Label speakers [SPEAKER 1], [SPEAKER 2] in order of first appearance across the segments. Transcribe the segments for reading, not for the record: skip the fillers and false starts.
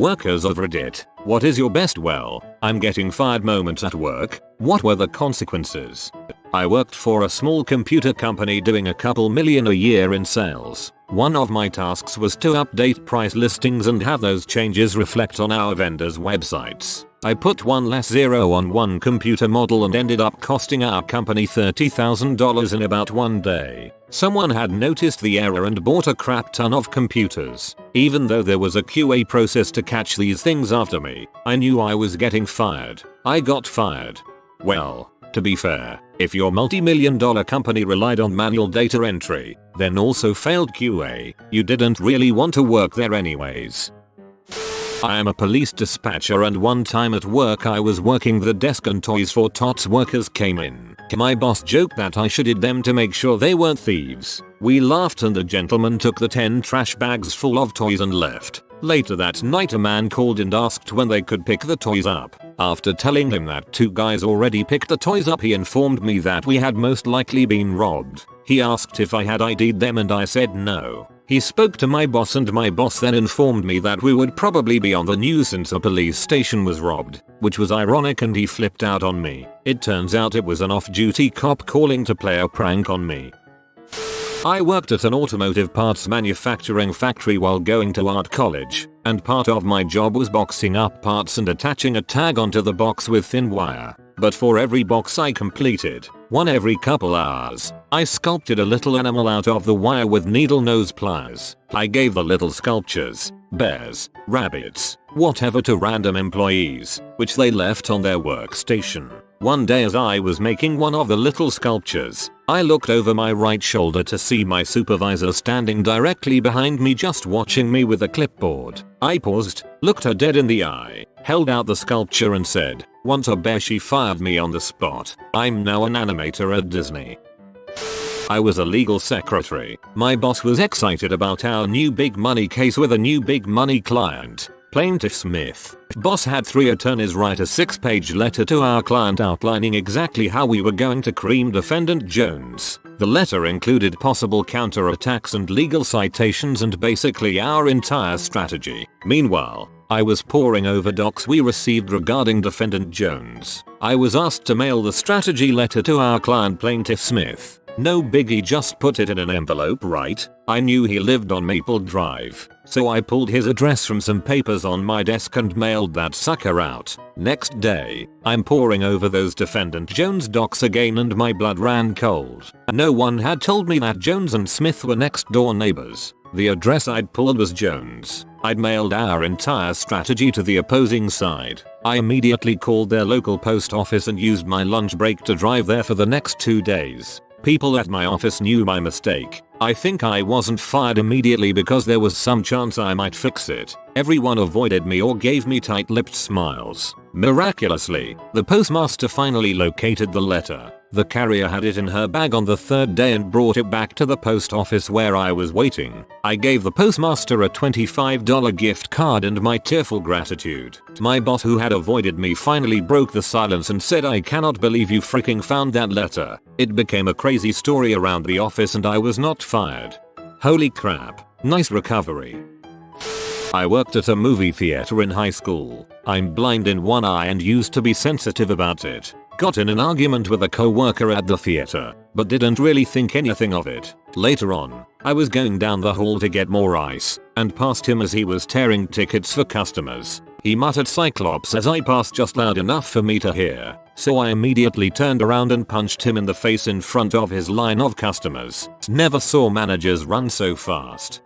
[SPEAKER 1] Workers of Reddit, what is your best I'm getting fired moment at work? What were the consequences? I worked for a small computer company doing a couple million a year in sales. One of my tasks was to update price listings and have those changes reflect on our vendors' websites. I put one less zero on one computer model and ended up costing our company $30,000 in about one day. Someone had noticed the error and bought a crap ton of computers. Even though there was a QA process to catch these things after me, I knew I was getting fired. I got fired. Well, to be fair, if your multi-million-dollar company relied on manual data entry, then also failed QA, you didn't really want to work there anyways. I am a police dispatcher, and one time at work I was working the desk and toys for tots workers came in. My boss joked that I shoulded them to make sure they weren't thieves. We laughed and the gentleman took the 10 trash bags full of toys and left. Later that night a man called and asked when they could pick the toys up. After telling him that 2 guys already picked the toys up, he informed me that we had most likely been robbed. He asked if I had ID'd them and I said no. He spoke to my boss and my boss then informed me that we would probably be on the news since a police station was robbed, which was ironic, and he flipped out on me. It turns out it was an off-duty cop calling to play a prank on me. I worked at an automotive parts manufacturing factory while going to art college, and part of my job was boxing up parts and attaching a tag onto the box with thin wire. But for every box I completed, one every couple hours, I sculpted a little animal out of the wire with needle nose pliers. I gave the little sculptures, bears, rabbits, whatever, to random employees, which they left on their workstation. One day as I was making one of the little sculptures, I looked over my right shoulder to see my supervisor standing directly behind me just watching me with a clipboard. I paused, looked her dead in the eye, held out the sculpture and said, "Want a bear?" She fired me on the spot. I'm now an animator at Disney. I was a legal secretary. My boss was excited about our new big money case with a new big money client, Plaintiff Smith. Boss had 3 attorneys write a 6-page letter to our client outlining exactly how we were going to cream defendant Jones. The letter included possible counterattacks and legal citations and basically our entire strategy. Meanwhile, I was poring over docs we received regarding defendant Jones. I was asked to mail the strategy letter to our client Plaintiff Smith. No biggie, just put it in an envelope, right? I knew he lived on Maple Drive, so I pulled his address from some papers on my desk and mailed that sucker out. Next day, I'm poring over those defendant Jones docs again and my blood ran cold. No one had told me that Jones and Smith were next door neighbors. The address I'd pulled was Jones. I'd mailed our entire strategy to the opposing side. I immediately called their local post office and used my lunch break to drive there for the next 2 days. People at my office knew my mistake. I think I wasn't fired immediately because there was some chance I might fix it. Everyone avoided me or gave me tight-lipped smiles. Miraculously, the postmaster finally located the letter. The carrier had it in her bag on the 3rd day and brought it back to the post office where I was waiting. I gave the postmaster a $25 gift card and my tearful gratitude. My boss, who had avoided me, finally broke the silence and said, "I cannot believe you freaking found that letter." It became a crazy story around the office and I was not fired. Holy crap. Nice recovery. I worked at a movie theater in high school. I'm blind in one eye and used to be sensitive about it. Got in an argument with a co-worker at the theater, but didn't really think anything of it. Later on, I was going down the hall to get more ice, and passed him as he was tearing tickets for customers. He muttered Cyclops as I passed just loud enough for me to hear, so I immediately turned around and punched him in the face in front of his line of customers. Never saw managers run so fast.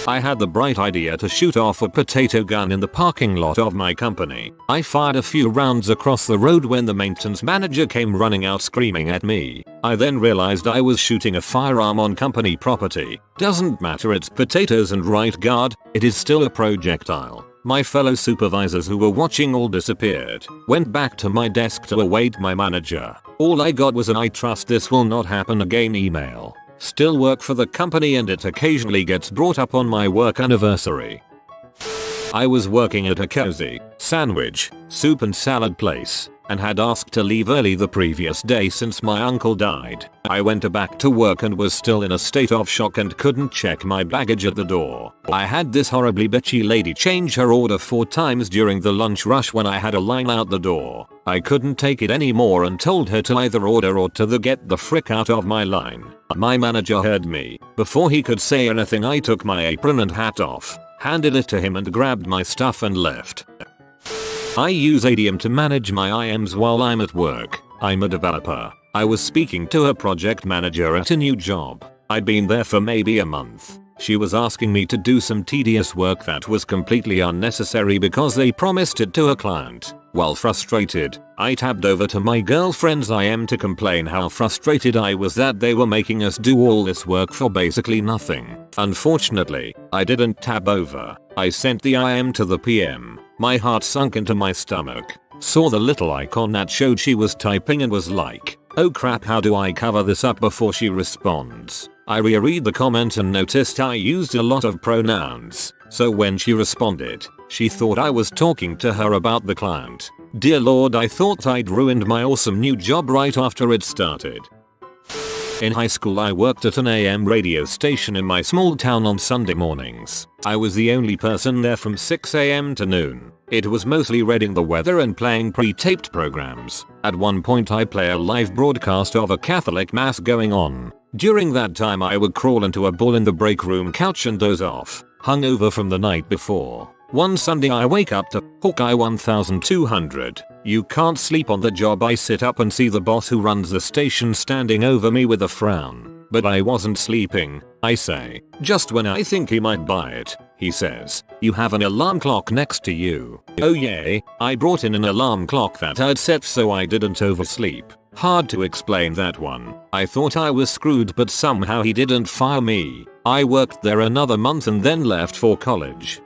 [SPEAKER 1] I had the bright idea to shoot off a potato gun in the parking lot of my company. I fired a few rounds across the road when the maintenance manager came running out screaming at me. I then realized I was shooting a firearm on company property. Doesn't matter, it's potatoes and right guard, it is still a projectile. My fellow supervisors who were watching all disappeared. Went back to my desk to await my manager. All I got was an "I trust this will not happen again" email. Still work for the company and it occasionally gets brought up on my work anniversary. I was working at a cozy sandwich, soup and salad place. and had asked to leave early the previous day since my uncle died. I went back to work and was still in a state of shock and couldn't check my baggage at the door. I had this horribly bitchy lady change her order 4 times during the lunch rush when I had a line out the door. I couldn't take it anymore and told her to either order or to get the frick out of my line. My manager heard me. Before he could say anything, I took my apron and hat off, handed it to him and grabbed my stuff and left. I use ADM to manage my IMs while I'm at work. I'm a developer. I was speaking to a project manager at a new job. I'd been there for maybe a month. She was asking me to do some tedious work that was completely unnecessary because they promised it to a client. While frustrated, I tabbed over to my girlfriend's IM to complain how frustrated I was that they were making us do all this work for basically nothing. Unfortunately, I didn't tab over. I sent the IM to the PM. My heart sunk into my stomach. Saw the little icon that showed she was typing and was like, oh crap, how do I cover this up before she responds? I reread the comment and noticed I used a lot of pronouns. So when she responded, she thought I was talking to her about the client. Dear Lord, I thought I'd ruined my awesome new job right after it started. In high school I worked at an AM radio station in my small town on Sunday mornings. I was the only person there from 6 AM to noon. It was mostly reading the weather and playing pre-taped programs. At one point I play a live broadcast of a Catholic mass going on. During that time I would crawl into a ball in the break room couch and doze off, hungover from the night before. One Sunday I wake up to Hawkeye 1200. You can't sleep on the job. I sit up and see the boss who runs the station standing over me with a frown. But I wasn't sleeping, I say. Just when I think he might buy it, he says, you have an alarm clock next to you. Oh yay, I brought in an alarm clock that I'd set so I didn't oversleep. Hard to explain that one. I thought I was screwed, but somehow he didn't fire me. I worked there another month and then left for college.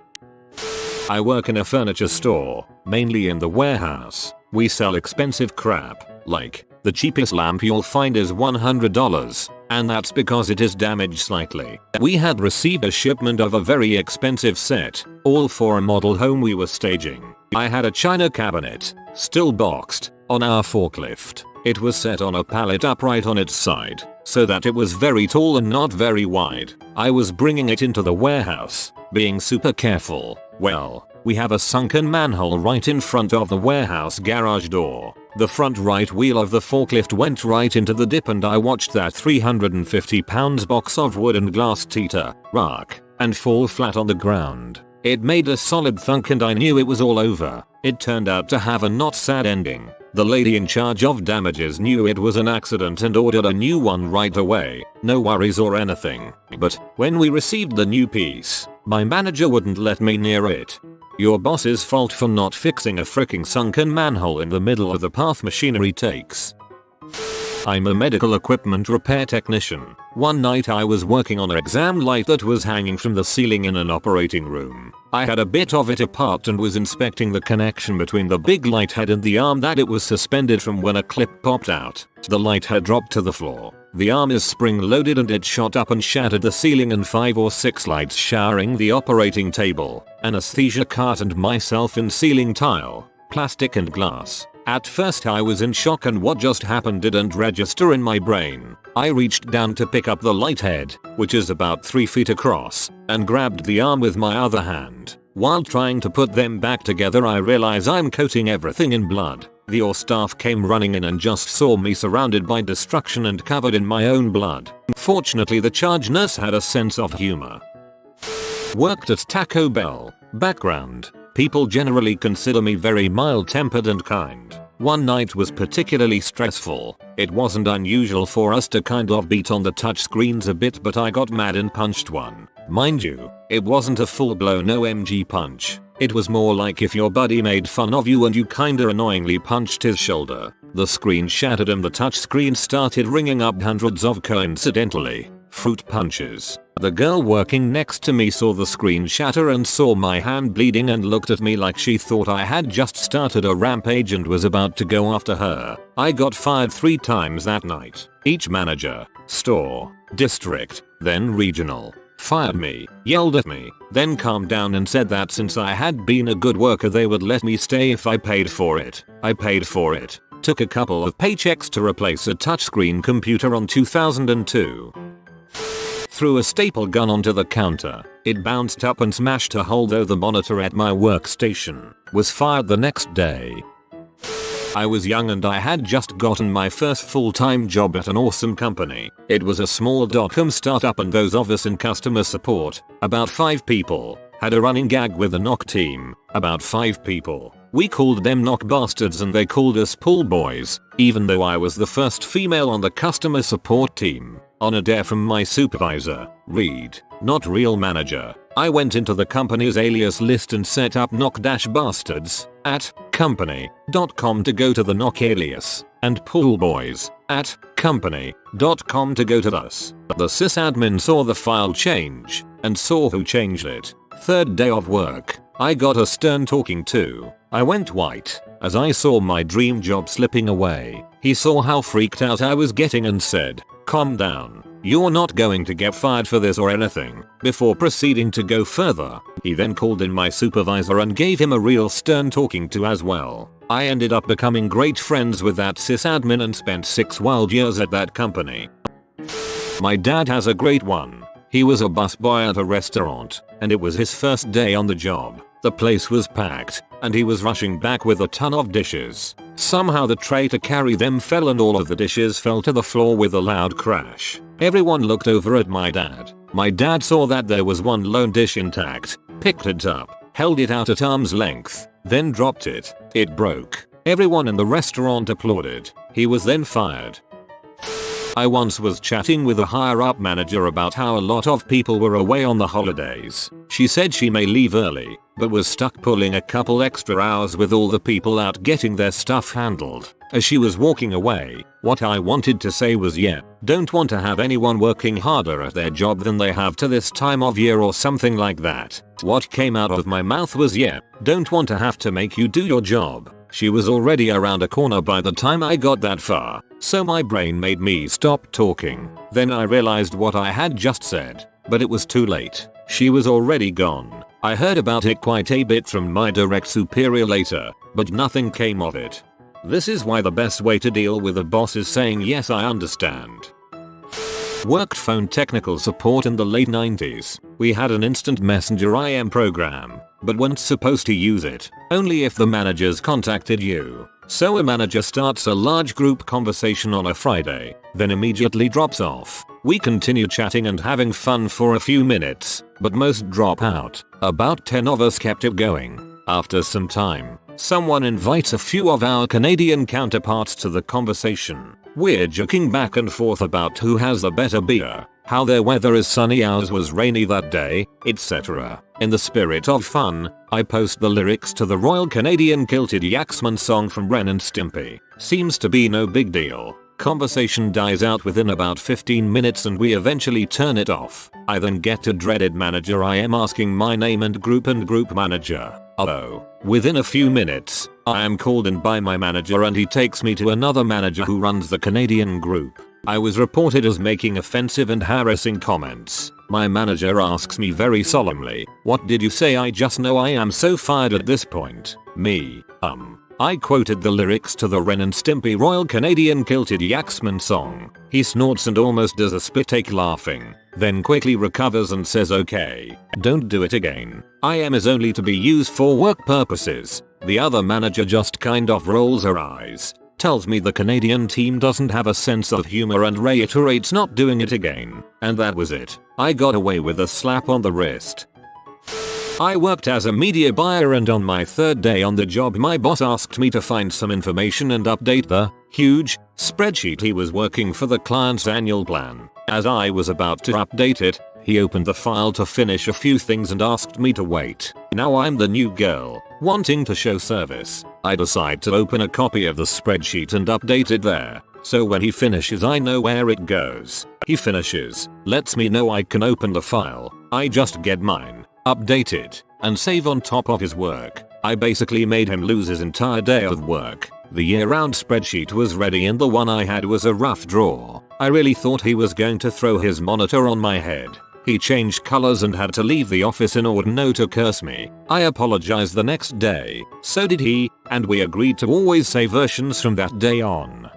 [SPEAKER 1] I work in a furniture store, mainly in the warehouse. We sell expensive crap, like, the cheapest lamp you'll find is $100, and that's because it is damaged slightly. We had received a shipment of a very expensive set, all for a model home we were staging. I had a china cabinet, still boxed, on our forklift. It was set on a pallet upright on its side, so that it was very tall and not very wide. I was bringing it into the warehouse, being super careful. Well, we have a sunken manhole right in front of the warehouse garage door. The front right wheel of the forklift went right into the dip and I watched that 350 pounds box of wood and glass teeter, rock, and fall flat on the ground. It made a solid thunk and I knew it was all over. It turned out to have a not sad ending. The lady in charge of damages knew it was an accident and ordered a new one right away. No worries or anything. But when we received the new piece, my manager wouldn't let me near it. Your boss's fault for not fixing a fricking sunken manhole in the middle of the path machinery takes. I'm a medical equipment repair technician. One night I was working on an exam light that was hanging from the ceiling in an operating room. I had a bit of it apart and was inspecting the connection between the big light head and the arm that it was suspended from when a clip popped out. The light head dropped to the floor. The arm is spring loaded and it shot up and shattered the ceiling and 5 or 6 lights showering the operating table, anesthesia cart and myself in ceiling tile, plastic and glass. At first I was in shock and what just happened didn't register in my brain. I reached down to pick up the light head, which is about 3 feet across, and grabbed the arm with my other hand. While trying to put them back together I realize I'm coating everything in blood. The staff came running in and just saw me surrounded by destruction and covered in my own blood. Fortunately the charge nurse had a sense of humor. Worked at Taco Bell. Background: people generally consider me very mild-tempered and kind. One night was particularly stressful. It wasn't unusual for us to kind of beat on the touch screens a bit, but I got mad and punched one. Mind you, it wasn't a full-blown OMG punch. It was more like if your buddy made fun of you and you kinda annoyingly punched his shoulder. The screen shattered and the touch screen started ringing up hundreds of coincidentally fruit punches. The girl working next to me saw the screen shatter and saw my hand bleeding and looked at me like she thought I had just started a rampage and was about to go after her. I got fired 3 times that night. Each manager, store, district, then regional, fired me, yelled at me, then calmed down and said that since I had been a good worker they would let me stay if I paid for it. I paid for it. Took a couple of paychecks to replace a touchscreen computer on 2002. Threw a staple gun onto the counter. It bounced up and smashed a hole though the monitor at my workstation. Was fired the next day. I was young and I had just gotten my first full-time job at an awesome company. It was a small .com startup and those of us in customer support, about 5 people, had a running gag with the knock team, about 5 people. We called them knock bastards and they called us pool boys, even though I was the first female on the customer support team. On a dare from my supervisor, Reed, not real manager, I went into the company's alias list and set up knock-bastards at company.com to go to the knock alias, and pool boys at company.com to go to us. The sysadmin saw the file change and saw who changed it. Third day of work, I got a stern talking to. I went white as I saw my dream job slipping away. He saw how freaked out I was getting and said, "Calm down. You're not going to get fired for this or anything." Before proceeding to go further, he then called in my supervisor and gave him a real stern talking to as well. I ended up becoming great friends with that sysadmin and spent 6 wild years at that company. My dad has a great one. He was a busboy at a restaurant, and it was his first day on the job. The place was packed, and he was rushing back with a ton of dishes. Somehow the tray to carry them fell and all of the dishes fell to the floor with a loud crash. Everyone looked over at my dad. My dad saw that there was one lone dish intact, picked it up, held it out at arm's length, then dropped it. It broke. Everyone in the restaurant applauded. He was then fired. I once was chatting with a higher up manager about how a lot of people were away on the holidays. She said she may leave early, but was stuck pulling a couple extra hours with all the people out getting their stuff handled. As she was walking away, what I wanted to say was yeah, don't want to have anyone working harder at their job than they have to this time of year or something like that. What came out of my mouth was yeah, don't want to have to make you do your job. She was already around a corner by the time I got that far, so my brain made me stop talking. Then I realized what I had just said, but it was too late. She was already gone. I heard about it quite a bit from my direct superior later, but nothing came of it. This is why the best way to deal with a boss is saying yes, I understand. Worked phone technical support in the late 90s. We had an instant messenger IM program, but weren't supposed to use it, only if the managers contacted you. So a manager starts a large group conversation on a Friday, then immediately drops off. We continue chatting and having fun for a few minutes, but most drop out. About 10 of us kept it going. After some time, someone invites a few of our Canadian counterparts to the conversation. We're joking back and forth about who has the better beer, how their weather is sunny, ours was rainy that day, etc. In the spirit of fun, I post the lyrics to the Royal Canadian Kilted Yaxman song from Ren and Stimpy. Seems to be no big deal. Conversation dies out within about 15 minutes and we eventually turn it off. I then get to dreaded manager IM asking my name and group manager. Oh. Within a few minutes, I am called in by my manager and he takes me to another manager who runs the Canadian group. I was reported as making offensive and harassing comments. My manager asks me very solemnly, "What did you say?" I just know I am so fired at this point. I quoted the lyrics to the Ren and Stimpy Royal Canadian Kilted Yaxman song. He snorts and almost does a spit take laughing, then quickly recovers and says okay, don't do it again. IM is only to be used for work purposes. The other manager just kind of rolls her eyes, tells me the Canadian team doesn't have a sense of humor and reiterates not doing it again. And that was it. I got away with a slap on the wrist. I worked as a media buyer and on my third day on the job my boss asked me to find some information and update the huge spreadsheet he was working for the client's annual plan. As I was about to update it, he opened the file to finish a few things and asked me to wait. Now I'm the new girl, wanting to show service. I decide to open a copy of the spreadsheet and update it there. So when he finishes I know where it goes. He finishes, lets me know I can open the file. I just get mine, update it, and save on top of his work. I basically made him lose his entire day of work. The year-round spreadsheet was ready and the one I had was a rough draw. I really thought he was going to throw his monitor on my head. He changed colors and had to leave the office in order not to curse me. I apologized the next day, so did he, and we agreed to always say versions from that day on.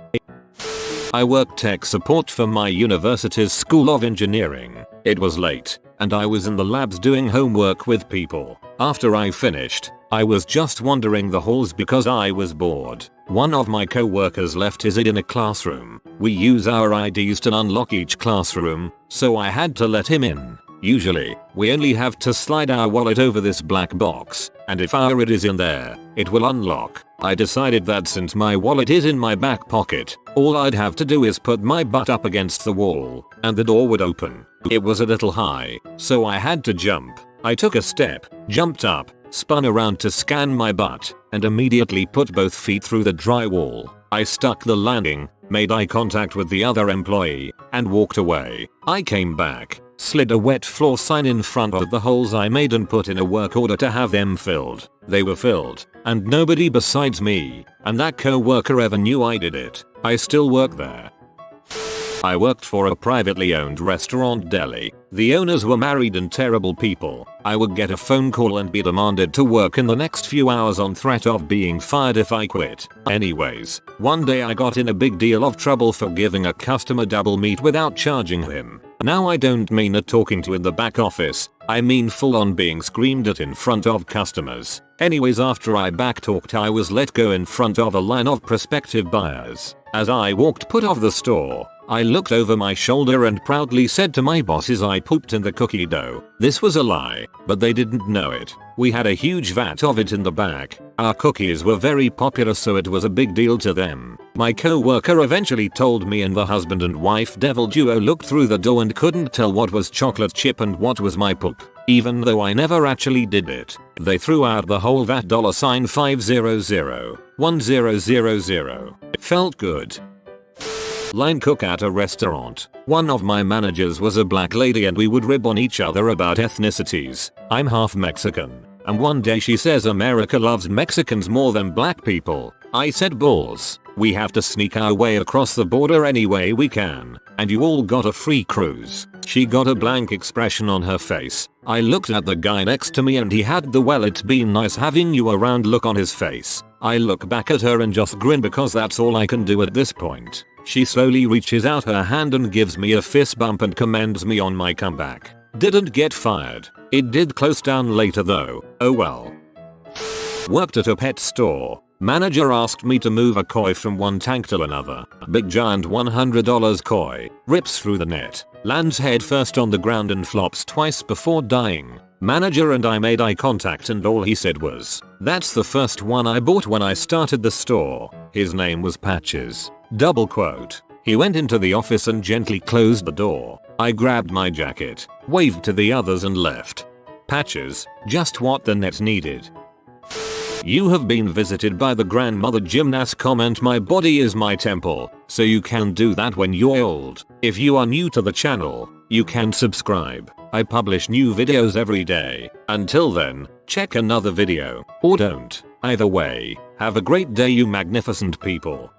[SPEAKER 1] I worked tech support for my university's School of Engineering. It was late, and I was in the labs doing homework with people. After I finished, I was just wandering the halls because I was bored. One of my co-workers left his ID in a classroom. We use our IDs to unlock each classroom, so I had to let him in. Usually, we only have to slide our wallet over this black box, and if our ID is in there, it will unlock. I decided that since my wallet is in my back pocket, all I'd have to do is put my butt up against the wall, and the door would open. It was a little high, so I had to jump. I took a step, jumped up, spun around to scan my butt, and immediately put both feet through the drywall. I stuck the landing, made eye contact with the other employee, and walked away. I came back, slid a wet floor sign in front of the holes I made and put in a work order to have them filled. They were filled, and nobody besides me and that co-worker ever knew I did it. I still work there. I worked for a privately owned restaurant deli. The owners were married and terrible people. I would get a phone call and be demanded to work in the next few hours on threat of being fired if I quit. Anyways, one day I got in a big deal of trouble for giving a customer double meat without charging him. Now I don't mean a talking to in the back office, I mean full on being screamed at in front of customers. Anyways, after I backtalked, I was let go in front of a line of prospective buyers. As I walked put of the store, I looked over my shoulder and proudly said to my bosses I pooped in the cookie dough. This was a lie, but they didn't know it. We had a huge vat of it in the back. Our cookies were very popular, so it was a big deal to them. My co-worker eventually told me, and the husband and wife devil duo looked through the door and couldn't tell what was chocolate chip and what was my poop. Even though I never actually did it, they threw out the whole vat $500,1000. It felt good. Line cook at a restaurant. One of my managers was a black lady and we would rib on each other about ethnicities. I'm half Mexican, and one day she says America loves Mexicans more than black people. I said balls. We have to sneak our way across the border any way we can, and you all got a free cruise. She got a blank expression on her face. I looked at the guy next to me and he had the "well, it's been nice having you around" look on his face. I look back at her and just grin because that's all I can do at this point. She slowly reaches out her hand and gives me a fist bump and commends me on my comeback. Didn't get fired. It did close down later though. Oh well. Worked at a pet store. Manager asked me to move a koi from one tank to another. Big giant $100 koi rips through the net, lands head first on the ground and flops twice before dying. Manager and I made eye contact and all he said was, "That's the first one I bought when I started the store." His name was Patches. Double quote. He went into the office and gently closed the door. I grabbed my jacket, waved to the others and left. Patches, just what the net needed. You have been visited by the grandmother gymnast comment, "My body is my temple," so you can do that when you're old. If you are new to the channel, you can subscribe. I publish new videos every day. Until then, check another video, or don't. Either way, have a great day you magnificent people.